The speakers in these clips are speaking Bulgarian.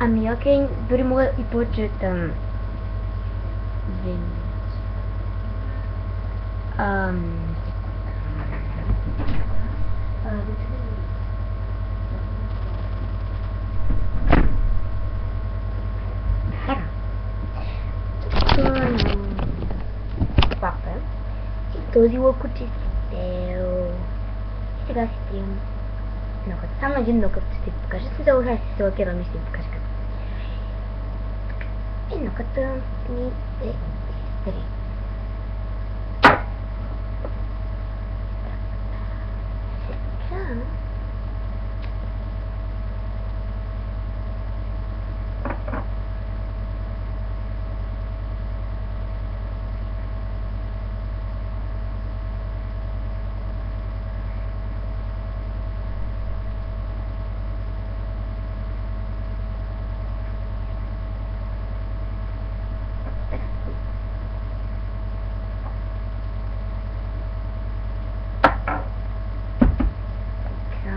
Ами окей, дори мога и повече от 2 минути. Така. Папа. И този лъкот е стел. И сега си трием нокът. Само един нокът ще ти покажа. Си дължа си се лакирам и ще ти покажа как. И ноката ми е изтри. Сега...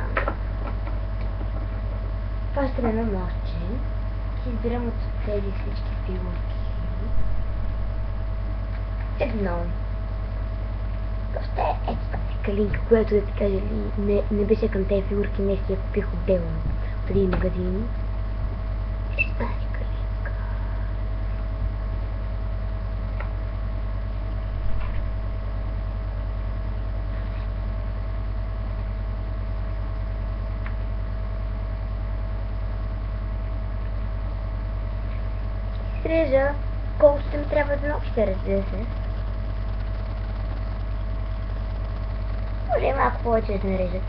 Това ще ме наморче. Ще избирам от тези всички фигурки. Едно. Просто ето тази калинка, която да ти кажа не беше към тези фигурки, не си я купих отделно от един магазин. Ето тази калинка. Срежа колкото ми трябва за ногтите, разбира се. Може малко повече да се нарежат.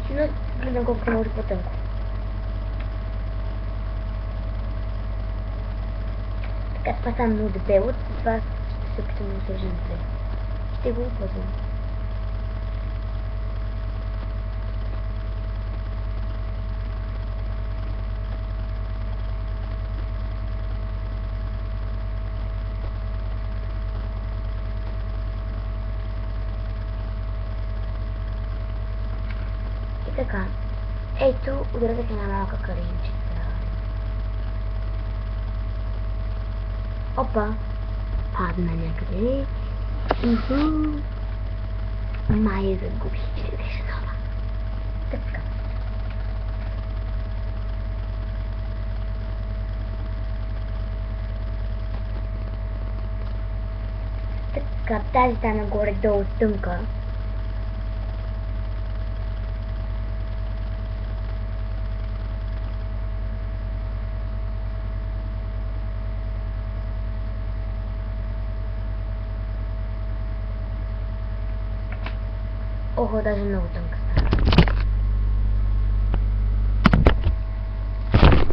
Но гледам колкото може по-тънко. Така това само много дебело, това ще се опитам да срежа напред. Ще го опазвам. Така, ето, ударете една малка калинчица. Опа, падна някъде. Май загубих, че беше нова. Така. Така, тази стана горе-долу тънка. Ого, даже много тънка стана.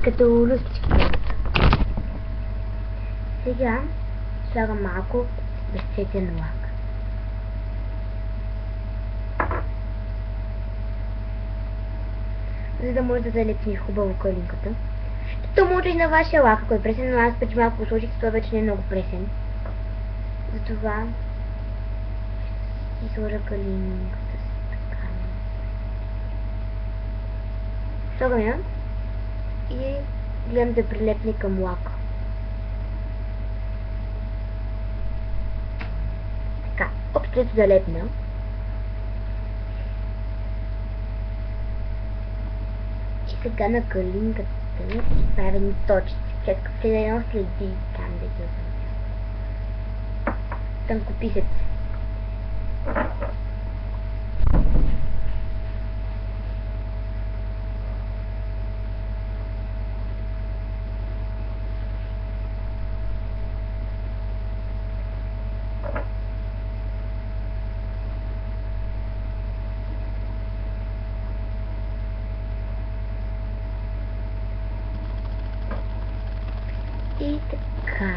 Като люстички. Сега слагам малко безцветен лак. За да може да залепи хубаво калинката. То може и на вашия лак, ако е пресен, но аз преди малко сложих, това вече не е много пресен. Затова и сложа калинката. Слагам я и гледам да прилепне към лака. Така, общо залепна. И сега на калинката правим точки, след като едно следи там да ги обърня. Тънкописец. И така.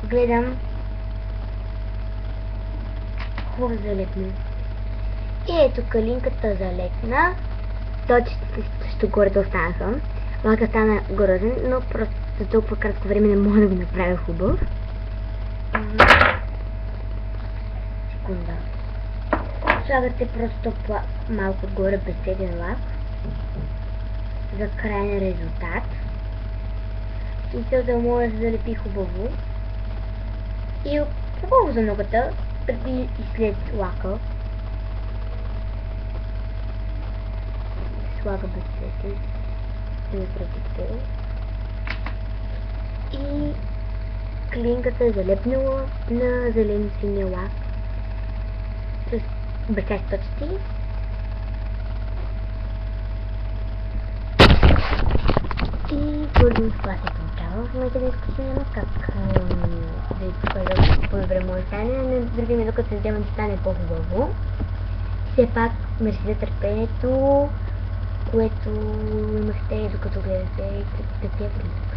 Гледам. Хубаво залепна. И ето калинката залепна. Точите също горе да останаха. Лака стана грозен, но просто за толкова кратко време не мога да го направя хубав. Секунда. Слагате просто малко отгоре безцветен лак за крайен резултат. Смисъл да може да залепи хубаво. И хубаво за ногата, преди и след лака. Слага безцветен. Не правите. И клинката е залепнала на зелено-синия лак с безцветни точки. И гордо това се получава. В момента да изключим как да по-добре може да стане, на други ми докато се взема да стане по-хубаво. Все пак мерси за търпението, което имахте докато гледате и третия клип.